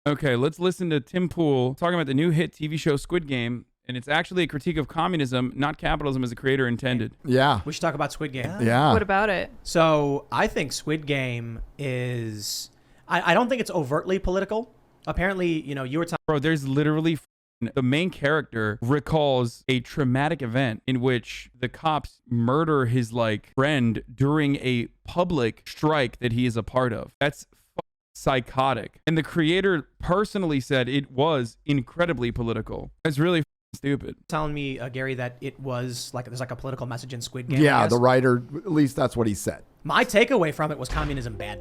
Okay, let's listen to Tim Pool talking about the new hit TV show Squid Game. And it's actually a critique of communism, not capitalism as the creator intended. Yeah. We should talk about Squid Game. Yeah. What about it? So I think Squid Game is, I don't think it's overtly political. Apparently, you know, you were talking. Bro, there's literally the main character recalls a traumatic event in which the cops murder his like friend during a public strike that he is a part of. That's psychotic. And the creator personally said it was incredibly political. It's really stupid. Telling me, Gary, that it was like there's like a political message in Squid Game. Yeah, the writer, at least that's what he said. My takeaway from it was communism bad.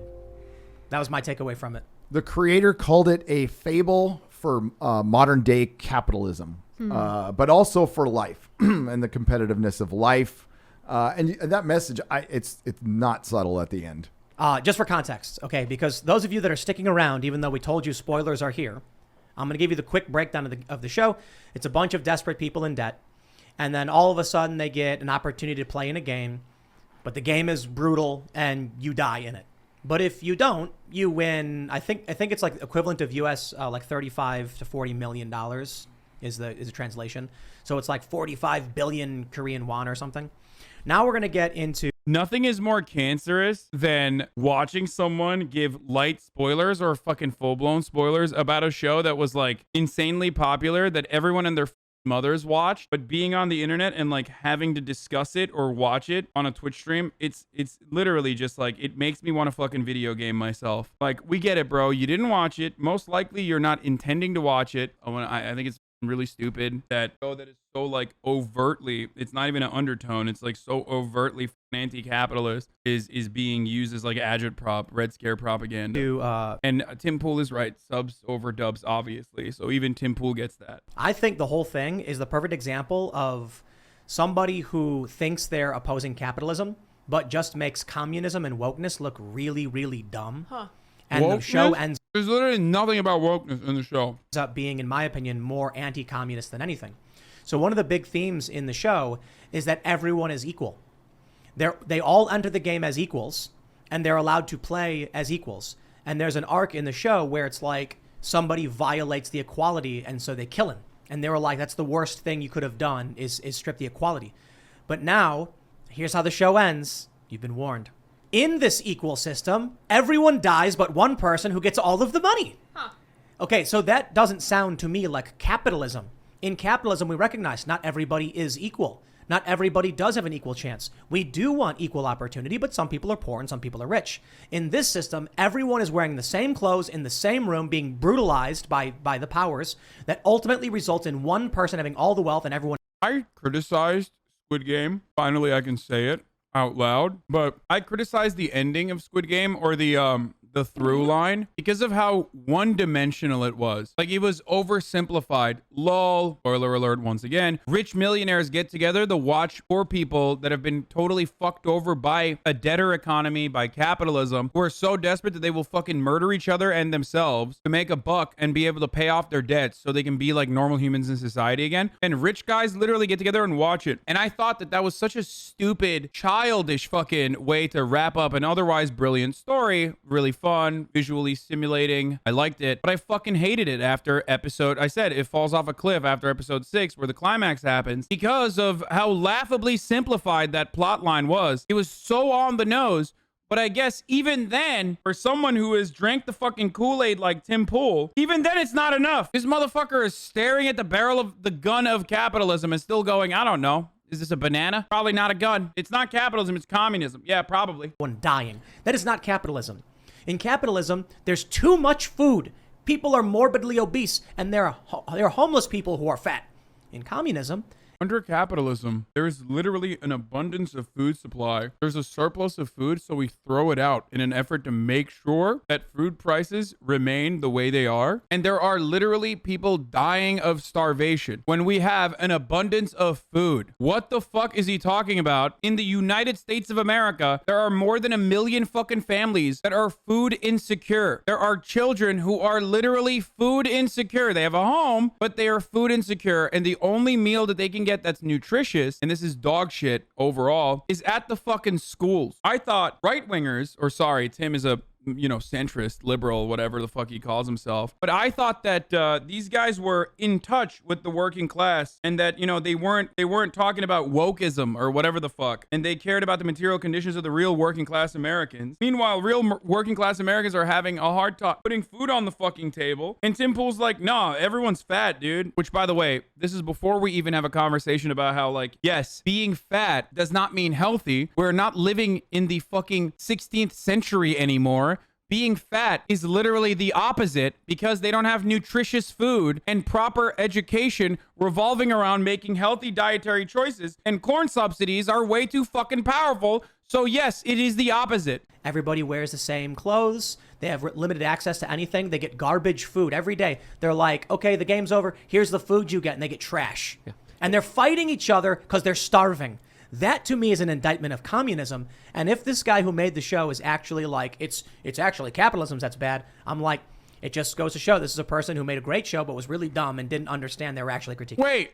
That was my takeaway from it. The creator called it a fable for modern day capitalism, but also for life and the competitiveness of life. And that message, it's not subtle at the end. Just for context, okay, because those of you that are sticking around, even though we told you spoilers are here, I'm going to give you the quick breakdown of the show. It's a bunch of desperate people in debt, and then all of a sudden they get an opportunity to play in a game, but the game is brutal and you die in it. But if you don't, you win. I think it's like equivalent of US like 35 to 40 million dollars is the translation. So it's like 45 billion Korean won or something. Now we're going to get into. Nothing is more cancerous than watching someone give light spoilers or fucking full-blown spoilers about a show that was like insanely popular that everyone and their mothers watched, but being on the internet and like having to discuss it or watch it on a Twitch stream, it's literally just like, it makes me want to fucking video game myself. Like, we get it, bro. You didn't watch it. Most likely you're not intending to watch it. I think it's really stupid that is so like overtly, it's not even an undertone, it's like so overtly anti-capitalist is being used as like agitprop, Red Scare propaganda. And Tim Pool is right, subs over dubs, obviously, so even Tim Pool gets that. I think the whole thing is the perfect example of somebody who thinks they're opposing capitalism but just makes communism and wokeness look really, really dumb. And wokeness? The show ends. There's literally nothing about wokeness in the show. Ends up being, in my opinion, more anti-communist than anything. So one of the big themes in the show is that everyone is equal. They all enter the game as equals, and they're allowed to play as equals. And there's an arc in the show where it's like somebody violates the equality, and so they kill him. And they were like, that's the worst thing you could have done is strip the equality. But now, here's how the show ends. You've been warned. In this equal system, everyone dies but one person who gets all of the money. Okay, so that doesn't sound to me like capitalism. In capitalism, we recognize not everybody is equal. Not everybody does have an equal chance. We do want equal opportunity, but some people are poor and some people are rich. In this system, everyone is wearing the same clothes in the same room, being brutalized by the powers that ultimately results in one person having all the wealth and everyone. I criticized Squid Game. Finally, I can say it out loud, but I criticized the ending of Squid Game, or the through line, because of how one-dimensional it was. Like, it was oversimplified. Lol, spoiler alert once again. Rich millionaires get together to watch poor people that have been totally fucked over by a debtor economy, by capitalism, who are so desperate that they will fucking murder each other and themselves to make a buck and be able to pay off their debts so they can be like normal humans in society again. And rich guys literally get together and watch it. And I thought that was such a stupid, childish fucking way to wrap up an otherwise brilliant story. Really fun, visually stimulating. I liked it, but I fucking hated it after episode. I said it falls off a cliff after episode 6, where the climax happens, because of how laughably simplified that plot line was. It was so on the nose. But I guess even then, for someone who has drank the fucking Kool-Aid like Tim Pool, even then it's not enough. This motherfucker is staring at the barrel of the gun of capitalism and still going, I don't know. Is this a banana? Probably not a gun. It's not capitalism, it's communism. Yeah, probably. One dying. That is not capitalism. In capitalism, there's too much food. People are morbidly obese, and there are homeless people who are fat. In communism, under capitalism, there is literally an abundance of food supply. There's a surplus of food, so we throw it out in an effort to make sure that food prices remain the way they are. And there are literally people dying of starvation when we have an abundance of food. What the fuck is he talking about? In the United States of America, there are more than 1 million fucking families that are food insecure. There are children who are literally food insecure. They have a home, but they are food insecure. And the only meal that they can get that's nutritious, and this is dog shit overall, is at the fucking schools. I thought right-wingers, or sorry, Tim is a centrist, liberal, whatever the fuck he calls himself. But I thought that these guys were in touch with the working class, and that they weren't talking about wokeism or whatever the fuck, and they cared about the material conditions of the real working class Americans. Meanwhile, real working class Americans are having a hard time putting food on the fucking table, and Tim Pool's like, nah, everyone's fat, dude. Which, by the way, this is before we even have a conversation about how, like, yes, being fat does not mean healthy. We're not living in the fucking 16th century anymore. Being fat is literally the opposite, because they don't have nutritious food and proper education revolving around making healthy dietary choices, and corn subsidies are way too fucking powerful. So yes, it is the opposite. Everybody wears the same clothes. They have limited access to anything. They get garbage food every day. They're like, okay, the game's over. Here's the food you get. And they get trash. Yeah. And they're fighting each other because they're starving. That to me is an indictment of communism. And if this guy who made the show is actually like, it's actually capitalism that's bad, I'm like, it just goes to show this is a person who made a great show but was really dumb and didn't understand they were actually critiquing. Wait.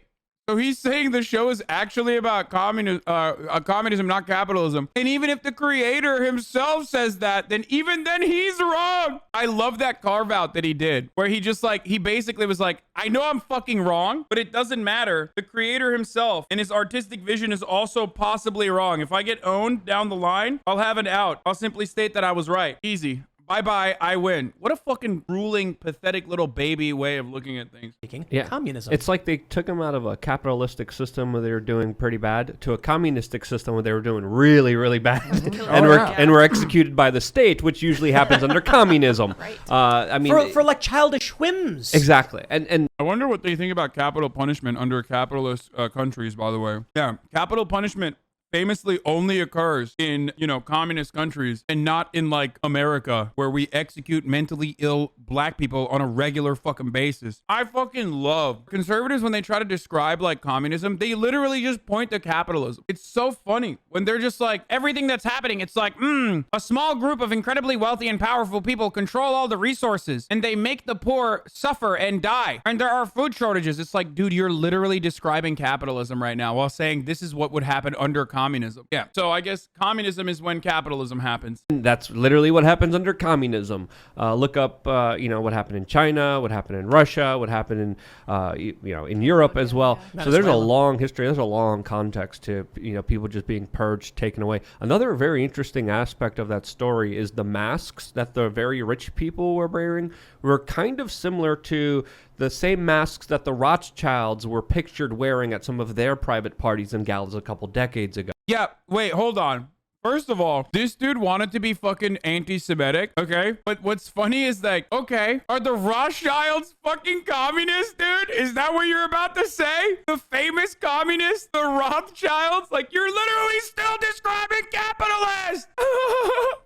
So he's saying the show is actually about communism, not capitalism. And even if the creator himself says that, then even then he's wrong. I love that carve out that he did, where he just he basically was like, I know I'm fucking wrong, but it doesn't matter. The creator himself and his artistic vision is also possibly wrong. If I get owned down the line, I'll have an out. I'll simply state that I was right. Easy. Bye-bye, I win. What a fucking drooling, pathetic little baby way of looking at things. Yeah. Communism. It's like they took them out of a capitalistic system where they were doing pretty bad to a communistic system where they were doing really, really bad, and were executed by the state, which usually happens under communism. Right. I mean, for like childish whims. Exactly. And I wonder what they think about capital punishment under capitalist countries, by the way. Yeah, capital punishment famously only occurs in, communist countries, and not in like America, where we execute mentally ill black people on a regular fucking basis. I fucking love conservatives when they try to describe like communism, they literally just point to capitalism. It's so funny when they're just like, everything that's happening, it's like, a small group of incredibly wealthy and powerful people control all the resources, and they make the poor suffer and die, and there are food shortages. It's like, dude, you're literally describing capitalism right now while saying this is what would happen under communism. Yeah. So I guess communism is when capitalism happens. that's literally what happens under communism. Look up, what happened in China, what happened in Russia, what happened in Europe as well. So there's a long history. There's a long context to, people just being purged, taken away. Another very interesting aspect of that story is the masks that the very rich people were wearing were kind of similar to the same masks that the Rothschilds were pictured wearing at some of their private parties and galas a couple decades ago. Yeah, wait, hold on. First of all, this dude wanted to be fucking anti-Semitic, okay? But what's funny is like, okay, are the Rothschilds fucking communists, dude? Is that what you're about to say? The famous communists, the Rothschilds? Like, you're literally still describing capitalists!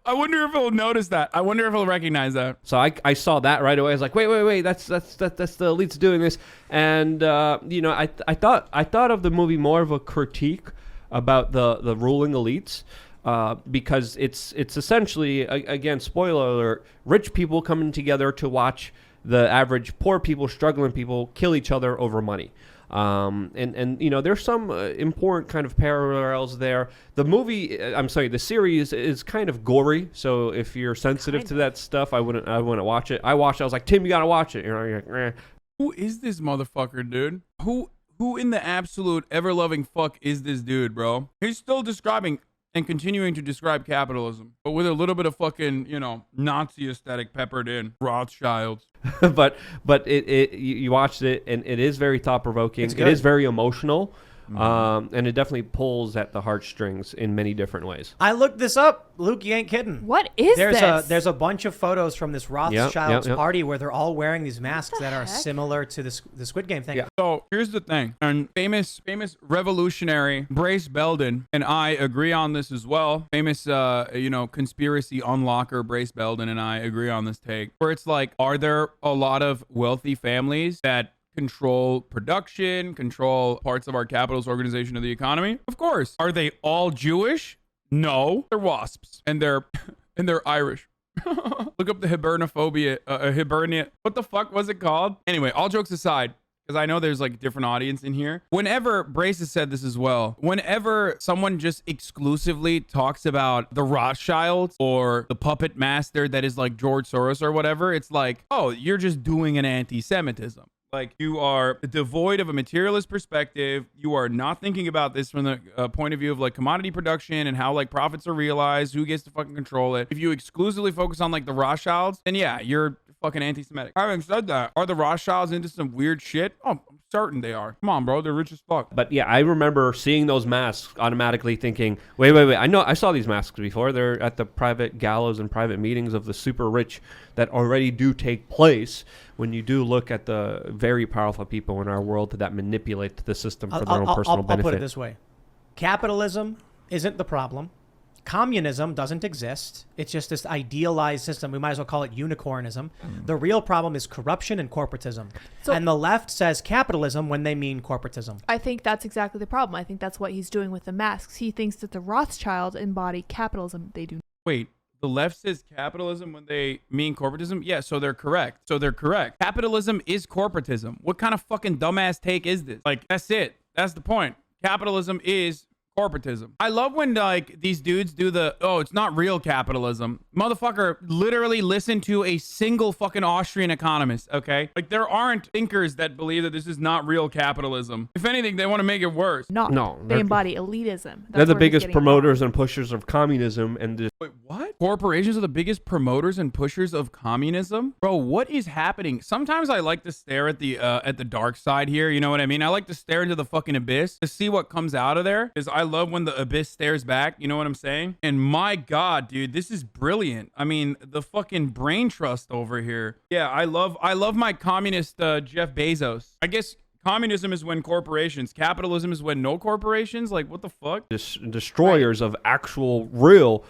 I wonder if he'll notice that. I wonder if he'll recognize that. So I saw that right away. I was like, wait, that's the elites doing this. And, I thought of the movie more of a critique about the ruling elites. Because it's essentially, again, spoiler alert, rich people coming together to watch the average poor people, struggling people kill each other over money. There's some important kind of parallels there. The series is kind of gory. So if you're sensitive to that stuff, I wouldn't watch it. I watched it. I was like, Tim, you got to watch it. You're like, eh. Who is this motherfucker, dude? Who in the absolute ever-loving fuck is this dude, bro? He's still describing and continuing to describe capitalism, but with a little bit of fucking, Nazi aesthetic peppered in. Rothschilds. but you watched it, and it is very thought-provoking. It is very emotional. And it definitely pulls at the heartstrings in many different ways. I looked this up. Luke, you ain't kidding. What is this? There's a bunch of photos from this Rothschilds party where they're all wearing these masks that are similar to the Squid Game thing. Yeah. So here's the thing. And famous revolutionary Brace Belden and I agree on this as well. Famous, conspiracy unlocker Brace Belden and I agree on this take. Where it's like, are there a lot of wealthy families that control production, control parts of our capitalist organization of the economy? Of course. Are they all Jewish? No. They're WASPs. And they're Irish. Look up the hibernophobia, Hibernia. What the fuck was it called? Anyway, all jokes aside, because I know there's like different audience in here. Whenever Brace has said this as well, whenever someone just exclusively talks about the Rothschilds or the puppet master that is like George Soros or whatever, it's like, oh, you're just doing an anti-Semitism. Like, you are devoid of a materialist perspective. You are not thinking about this from the point of view of like commodity production and how like profits are realized, who gets to fucking control it. If you exclusively focus on like the Rothschilds, then yeah, you're fucking anti-Semitic. Having said that, are the Rothschilds into some weird shit? Oh, I'm certain they are. Come on, bro. They're rich as fuck. But yeah, I remember seeing those masks, automatically thinking, wait. I know I saw these masks before. They're at the private galas and private meetings of the super rich that already do take place when you do look at the very powerful people in our world that manipulate the system for their own personal benefit. I'll put it this way. Capitalism isn't the problem. Communism doesn't exist. It's just this idealized system. We might as well call it unicornism. The real problem is corruption and corporatism. And the left says capitalism when they mean corporatism. I think that's exactly the problem. I think that's what he's doing with the masks. He thinks that the Rothschilds embody capitalism. They do. Wait, the left says capitalism when they mean corporatism? Yeah, so they're correct. Capitalism is corporatism. What kind of fucking dumbass take is this? Like, that's it. That's the point. Capitalism is corporatism. I love when like these dudes do it's not real capitalism. Motherfucker, literally listen to a single fucking Austrian economist, okay? Like, there aren't thinkers that believe that this is not real capitalism. If anything, they want to make it worse. No, they embody elitism. They're the biggest promoters and pushers of communism and just... Wait, what? Corporations are the biggest promoters and pushers of communism? Bro, what is happening? Sometimes I like to stare at the dark side here, you know what I mean? I like to stare into the fucking abyss to see what comes out of there, because I love when the abyss stares back, you know what I'm saying? And my God, dude, this is brilliant. I mean, the fucking brain trust over here. Yeah, I love my communist Jeff Bezos. I guess communism is when corporations, capitalism is when no corporations. Like, what the fuck? Destroyers of actual real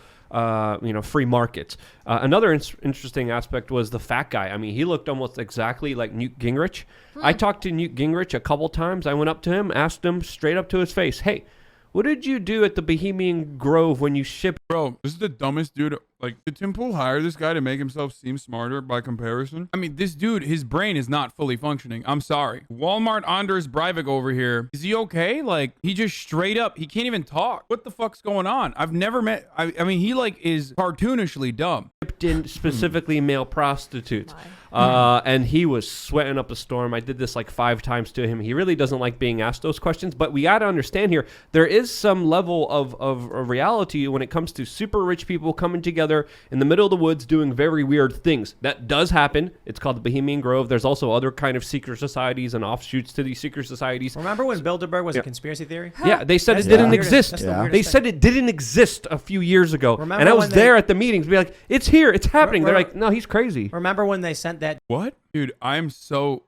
free markets. Another interesting aspect was the fat guy. I mean, he looked almost exactly like Newt Gingrich. I talked to Newt Gingrich a couple times. I went up to him, asked him straight up to his face, hey, what did you do at the Bohemian Grove when you shipped? Bro, this is the dumbest dude. Like, did Tim Pool hire this guy to make himself seem smarter by comparison? I mean, this dude, his brain is not fully functioning. I'm sorry. Walmart Anders Breivik over here. Is he okay? Like, he just straight up, he can't even talk. What the fuck's going on? I've never met, I mean, he like is cartoonishly dumb. In specifically male prostitutes. And he was sweating up a storm. I did this like 5 times to him. He really doesn't like being asked those questions, but we got to understand here, there is some level of reality when it comes to super rich people coming together in the middle of the woods doing very weird things. That does happen. It's called the Bohemian Grove. There's also other kind of secret societies and offshoots to these secret societies. Remember when Bilderberg was a conspiracy theory? Yeah, they said it didn't exist. They said it didn't exist a few years ago. And I was there at the meetings, be like, it's here, it's happening. They're like, no, he's crazy. Remember when they sent that? What? Dude, I am so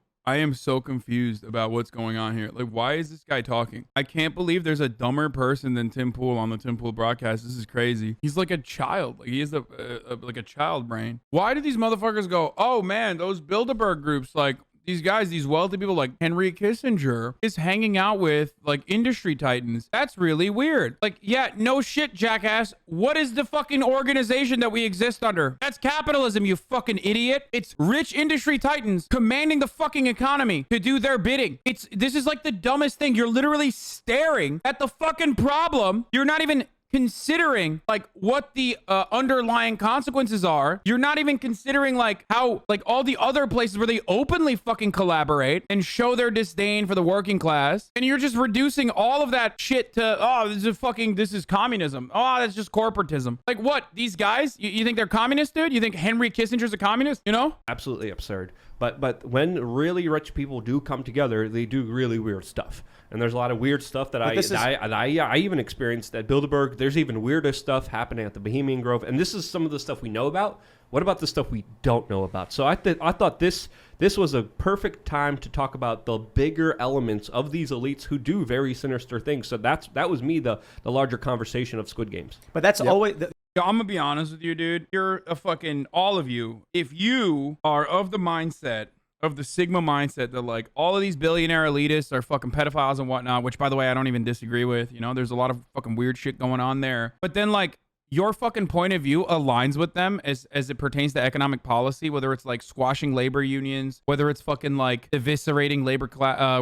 confused about what's going on here. Like, why is this guy talking? I can't believe there's a dumber person than Tim Pool on the Tim Pool broadcast. This is crazy. He's like a child. Like, he is like a child brain. Why do these motherfuckers go, oh man, those Bilderberg groups, like, these guys, these wealthy people like Henry Kissinger is hanging out with like industry titans. That's really weird. Like, yeah, no shit, jackass. What is the fucking organization that we exist under? That's capitalism, you fucking idiot. It's rich industry titans commanding the fucking economy to do their bidding. This is like the dumbest thing. You're literally staring at the fucking problem. You're not even considering like what the underlying consequences are. You're not even considering like how like all the other places where they openly fucking collaborate and show their disdain for the working class, and you're just reducing all of that shit to this is communism. Oh, that's just corporatism. Like, what, these guys, you think they're communists, dude? You think Henry Kissinger's a communist? You know, absolutely absurd. But when really rich people do come together, they do really weird stuff. And there's a lot of weird stuff that I even experienced at Bilderberg. There's even weirder stuff happening at the Bohemian Grove. And this is some of the stuff we know about. What about the stuff we don't know about? So I thought this was a perfect time to talk about the bigger elements of these elites who do very sinister things. So that was me, the larger conversation of Squid Games. But that's always... I'm gonna be honest with you, dude. You're a fucking, all of you, if you are of the mindset, of the Sigma mindset that like all of these billionaire elitists are fucking pedophiles and whatnot, which by the way, I don't even disagree with, you know, there's a lot of fucking weird shit going on there. But then like, your fucking point of view aligns with them as it pertains to economic policy, whether it's like squashing labor unions, whether it's fucking like eviscerating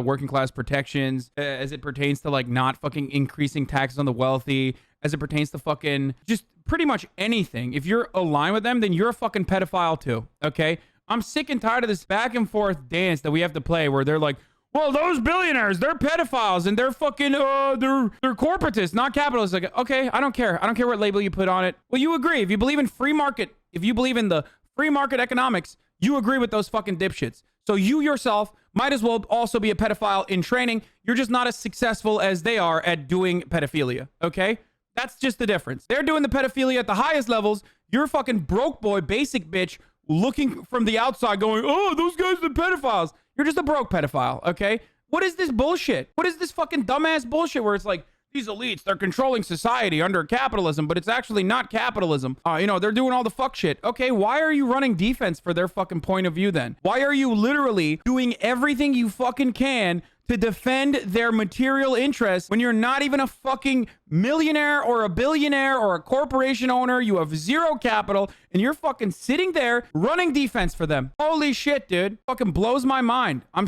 working class protections, as it pertains to like not fucking increasing taxes on the wealthy, as it pertains to fucking just pretty much anything. If you're aligned with them, then you're a fucking pedophile too. Okay. I'm sick and tired of this back and forth dance that we have to play where they're like, well, those billionaires, they're pedophiles and they're fucking, they're corporatists, not capitalists. Like, okay, I don't care. I don't care what label you put on it. Well, you agree. If you believe in free market, if you believe in the free market economics, you agree with those fucking dipshits. So you yourself might as well also be a pedophile in training. You're just not as successful as they are at doing pedophilia. Okay. That's just the difference. They're doing the pedophilia at the highest levels. You're a fucking broke boy, basic bitch looking from the outside going, oh, those guys are pedophiles. You're just a broke pedophile, okay? What is this bullshit? What is this fucking dumbass bullshit where it's like, these elites, they're controlling society under capitalism, but it's actually not capitalism. They're doing all the fuck shit. Okay, why are you running defense for their fucking point of view then? Why are you literally doing everything you fucking can to defend their material interests when you're not even a fucking millionaire or a billionaire or a corporation owner? You have zero capital and you're fucking sitting there running defense for them. Holy shit, dude. Fucking blows my mind. I'm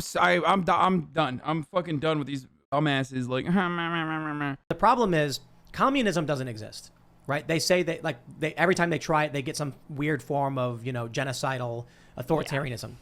done. I'm fucking done with these dumbasses. Like, the problem is communism doesn't exist, right? They say that they every time they try it, they get some weird form of, genocidal authoritarianism.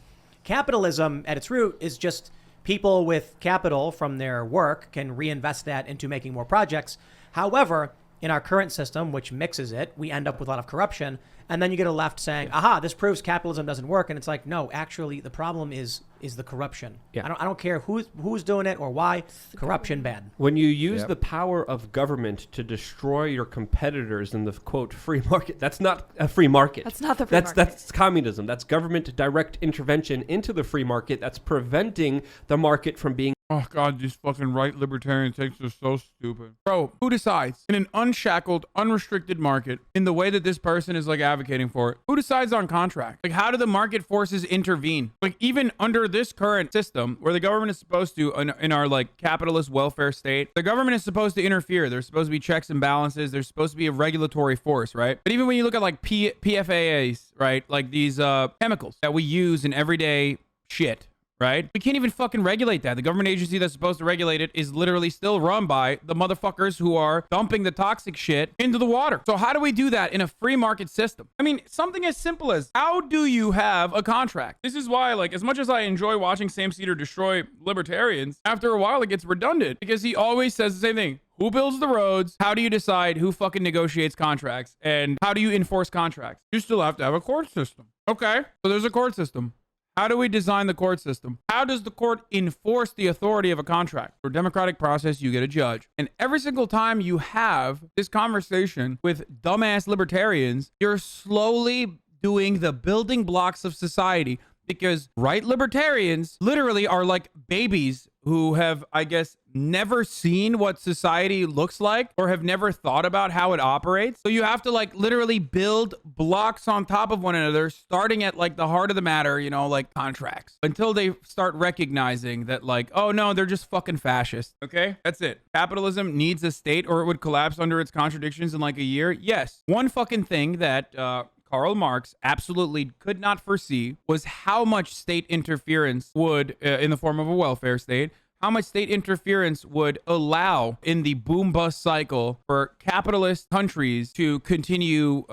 Capitalism at its root is just people with capital from their work can reinvest that into making more projects. However, in our current system, which mixes it, we end up with a lot of corruption. And then you get a left saying, aha, this proves capitalism doesn't work. And it's like, no, actually, the problem is the corruption. Yeah. I don't care who's doing it or why. Corruption bad. When you use the power of government to destroy your competitors in the, quote, free market, that's not a free market. That's not the free market. That's communism. That's government direct intervention into the free market. That's preventing the market from being... Oh, God, these fucking right libertarian takes are so stupid. Bro, who decides in an unshackled, unrestricted market in the way that this person is like advocating for it? Who decides on contract? Like, how do the market forces intervene? Like, even under this current system where the government is supposed to, in our like capitalist welfare state, the government is supposed to interfere. There's supposed to be checks and balances. There's supposed to be a regulatory force, right? But even when you look at like PFAS, right? Like these chemicals that we use in everyday shit, right? We can't even fucking regulate that. The government agency that's supposed to regulate it is literally still run by the motherfuckers who are dumping the toxic shit into the water. So how do we do that in a free market system? I mean, something as simple as, how do you have a contract? This is why, like, as much as I enjoy watching Sam Cedar destroy libertarians, after a while it gets redundant because he always says the same thing. Who builds the roads? How do you decide who fucking negotiates contracts? And how do you enforce contracts? You still have to have a court system. Okay, so there's a court system. How do we design the court system? How does the court enforce the authority of a contract? For a democratic process, you get a judge. And every single time you have this conversation with dumbass libertarians, you're slowly doing the building blocks of society, because right libertarians literally are like babies who have, I guess, never seen what society looks like or have never thought about how it operates. So you have to like literally build blocks on top of one another, starting at like the heart of the matter, like contracts, until they start recognizing that like, oh no, they're just fucking fascists. Okay, that's it. Capitalism needs a state or it would collapse under its contradictions in like a year. Yes. One fucking thing that Karl Marx absolutely could not foresee was how much state interference would, in the form of a welfare state, how much state interference would allow in the boom-bust cycle for capitalist countries to continue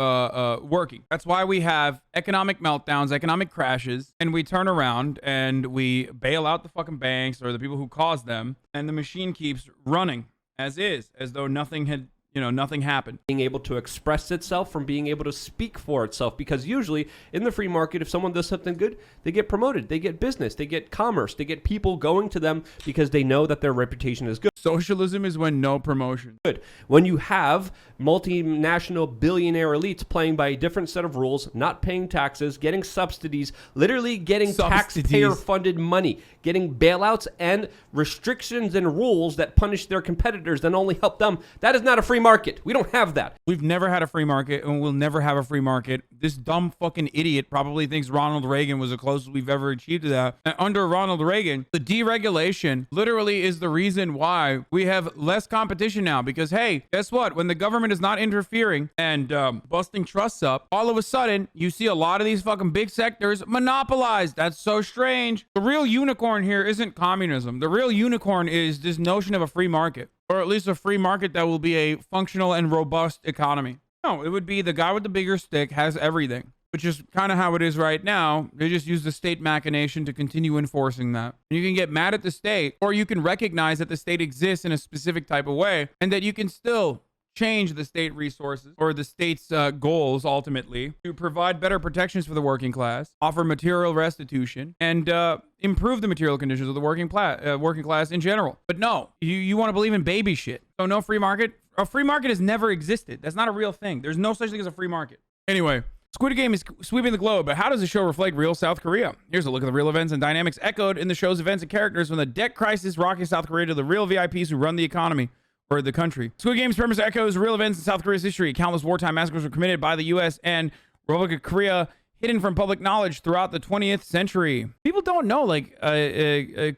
working. That's why we have economic meltdowns, economic crashes, and we turn around and we bail out the fucking banks or the people who caused them, and the machine keeps running as is, as though nothing had... nothing happened. Being able to express itself from being able to speak for itself, because usually in the free market, if someone does something good, they get promoted, they get business, they get commerce, they get people going to them because they know that their reputation is good. Socialism is when no promotion. Good. When you have multinational billionaire elites playing by a different set of rules, not paying taxes, getting subsidies, literally getting taxpayer-funded money, getting bailouts and restrictions and rules that punish their competitors and only help them, that is not a free market. We don't have that. We've never had a free market and we'll never have a free market. This dumb fucking idiot probably thinks Ronald Reagan was the closest we've ever achieved to that. And under Ronald Reagan, the deregulation literally is the reason why why we have less competition now. Because, hey, guess what? When the government is not interfering and busting trusts up, all of a sudden, you see a lot of these fucking big sectors monopolized. That's so strange. The real unicorn here isn't communism. The real unicorn is this notion of a free market, or at least a free market that will be a functional and robust economy. No, it would be the guy with the bigger stick has everything, which is kind of how it is right now. They just use the state machination to continue enforcing that. You can get mad at the state, or you can recognize that the state exists in a specific type of way and that you can still change the state resources or the state's goals ultimately to provide better protections for the working class, offer material restitution, and improve the material conditions of the working class in general. But no, you want to believe in baby shit. So no free market. A free market has never existed. That's not a real thing. There's no such thing as a free market. Anyway, Squid Game is sweeping the globe, but how does the show reflect real South Korea? Here's a look at the real events and dynamics echoed in the show's events and characters, from the debt crisis rocking South Korea to the real VIPs who run the economy or the country. Squid Game's premise echoes real events in South Korea's history. Countless wartime massacres were committed by the U.S. and Republic of Korea, hidden from public knowledge throughout the 20th century. People don't know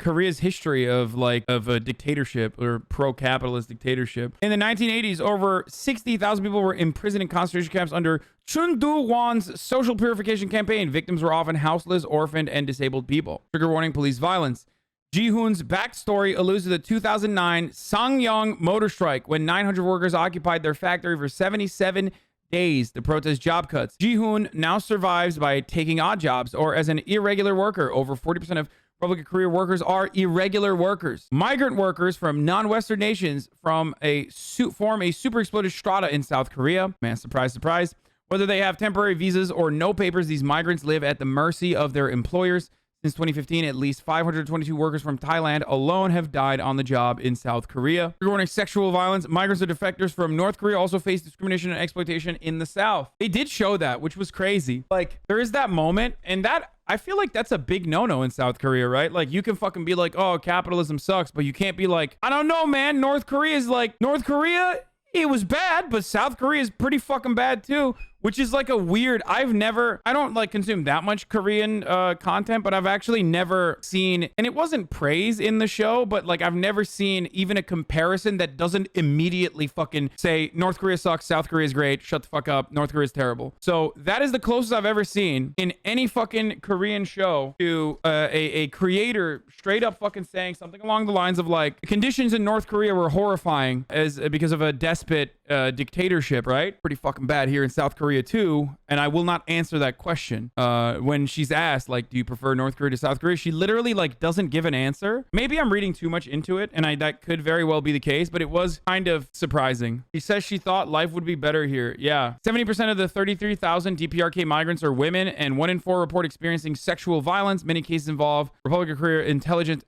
Korea's history of a dictatorship or pro-capitalist dictatorship. In the 1980s, over 60,000 people were imprisoned in concentration camps under Chun Do-won's social purification campaign. Victims were often houseless, orphaned, and disabled people. Trigger warning: police violence. Ji-hoon's backstory alludes to the 2009 Sangyeong motor strike, when 900 workers occupied their factory for 77 days to protest job cuts. Ji-hoon now survives by taking odd jobs or as an irregular worker. Over 40% of Republic of Korea workers are irregular workers. Migrant workers from non-Western nations form a super exploited strata in South Korea. Man, surprise, surprise. Whether they have temporary visas or no papers, these migrants live at the mercy of their employers. Since 2015, at least 522 workers from Thailand alone have died on the job in South Korea. Regarding sexual violence, migrants or defectors from North Korea also face discrimination and exploitation in the South. They did show that, which was crazy. Like, there is that moment, and that, I feel like that's a big no-no in South Korea, right? Like, you can fucking be like, oh, capitalism sucks, but you can't be like, I don't know, man, North Korea, it was bad, but South Korea is pretty fucking bad too. Which is like a weird, I don't like consume that much Korean content, but I've actually never seen, and it wasn't praise in the show, but like I've never seen even a comparison that doesn't immediately fucking say North Korea sucks, South Korea is great, shut the fuck up, North Korea is terrible. So that is the closest I've ever seen in any fucking Korean show to a creator straight up fucking saying something along the lines of like, conditions in North Korea were horrifying because of a despot dictatorship, right? Pretty fucking bad here in South Korea too, and I will not answer that question. When she's asked, like, do you prefer North Korea to South Korea? She literally like doesn't give an answer. Maybe I'm reading too much into it, and that could very well be the case, but it was kind of surprising. She says she thought life would be better here. Yeah. 70% of the 33,000 DPRK migrants are women, and 1 in 4 report experiencing sexual violence. Many cases involve Republic of Korea intelligence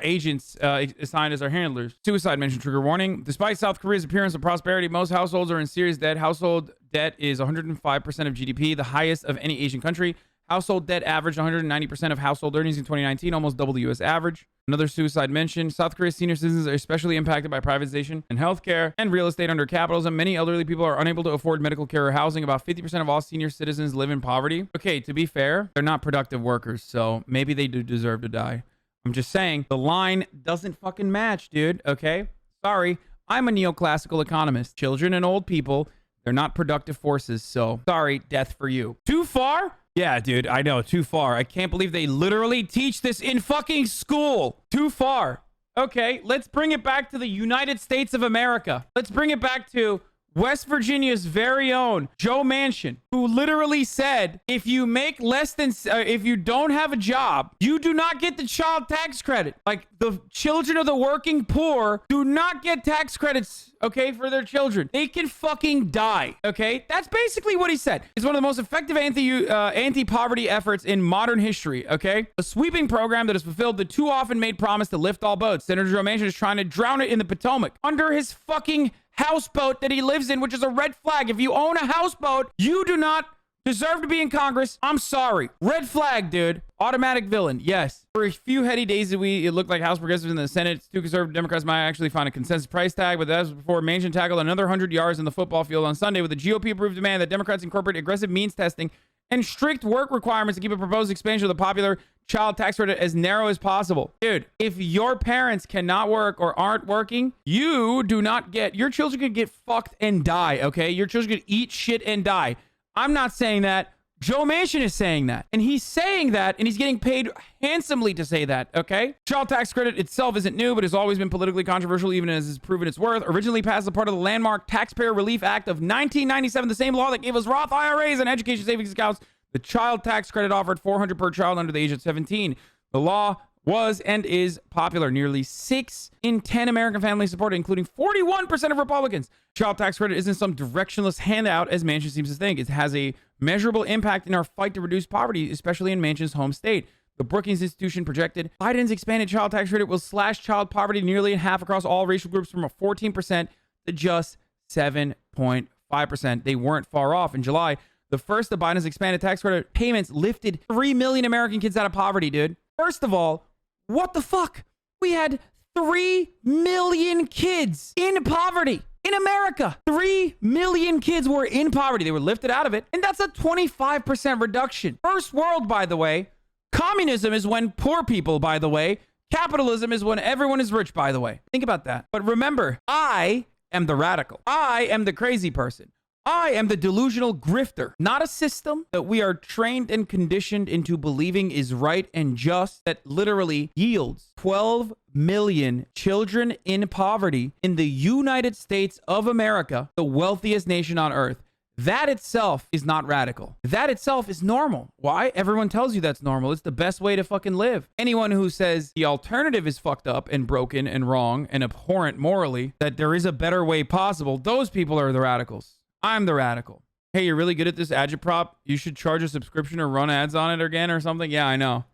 agents assigned as their handlers. Suicide mentioned. Trigger warning. Despite South Korea's appearance of prosperity, most households are in serious debt. Household debt is 105% of GDP, the highest of any Asian country. Household debt averaged 190% of household earnings in 2019, almost double the U.S. average. Another suicide mentioned. South Korea's senior citizens are especially impacted by privatization and healthcare and real estate under capitalism. Many elderly people are unable to afford medical care or housing. About 50% of all senior citizens live in poverty. Okay, to be fair, they're not productive workers, so maybe they do deserve to die. I'm just saying, the line doesn't fucking match, dude, okay? Sorry, I'm a neoclassical economist. Children and old people, they're not productive forces, so sorry, death for you. Too far? Yeah, dude, I know, too far. I can't believe they literally teach this in fucking school. Too far. Okay, let's bring it back to the United States of America. Let's bring it back to West Virginia's very own Joe Manchin, who literally said, if you make less than, if you don't have a job, you do not get the child tax credit. Like, the children of the working poor do not get tax credits, okay, for their children. They can fucking die, okay? That's basically what he said. It's one of the most effective anti-poverty efforts in modern history, okay? A sweeping program that has fulfilled the too often made promise to lift all boats. Senator Joe Manchin is trying to drown it in the Potomac under his fucking houseboat that he lives in, which is a red flag. If you own a houseboat, you do not deserve to be in Congress. I'm sorry. Red flag, dude. Automatic villain. Yes. For a few heady days, it looked like House progressives in the Senate, two conservative Democrats might actually find a consensus price tag, but that was before Manchin tackled another 100 yards in the football field on Sunday with a GOP-approved demand that Democrats incorporate aggressive means testing and strict work requirements to keep a proposed expansion of the popular child tax credit as narrow as possible. Dude, if your parents cannot work or aren't working, you do not get, your children could get fucked and die, okay? Your children could eat shit and die. I'm not saying that. Joe Manchin is saying that. And he's saying that, and he's getting paid handsomely to say that, okay? Child tax credit itself isn't new, but has always been politically controversial, even as it's proven its worth. Originally passed as part of the landmark Taxpayer Relief Act of 1997, the same law that gave us Roth IRAs and education savings accounts. The child tax credit offered $400 per child under the age of 17. The law was and is popular. Nearly 6 in 10 American families support it, including 41% of Republicans. Child tax credit isn't some directionless handout, as Manchin seems to think. It has a measurable impact in our fight to reduce poverty, especially in Manchin's home state. The Brookings Institution projected Biden's expanded child tax credit will slash child poverty nearly in half across all racial groups from 14% to just 7.5%. They weren't far off. In July, the first of Biden's expanded tax credit payments lifted 3 million American kids out of poverty, dude. First of all, what the fuck? We had 3 million kids in poverty in America. 3 million kids were in poverty. They were lifted out of it. And that's a 25% reduction. First world, by the way. Communism is when poor people, by the way. Capitalism is when everyone is rich, by the way. Think about that. But remember, I am the radical. I am the crazy person. I am the delusional grifter, not a system that we are trained and conditioned into believing is right and just, that literally yields 12 million children in poverty in the United States of America, the wealthiest nation on earth. That itself is not radical. That itself is normal. Why? Everyone tells you that's normal. It's the best way to fucking live. Anyone who says the alternative is fucked up and broken and wrong and abhorrent morally, that there is a better way possible, those people are the radicals. I'm the radical. Hey, you're really good at this agitprop. You should charge a subscription or run ads on it again or something. Yeah, I know.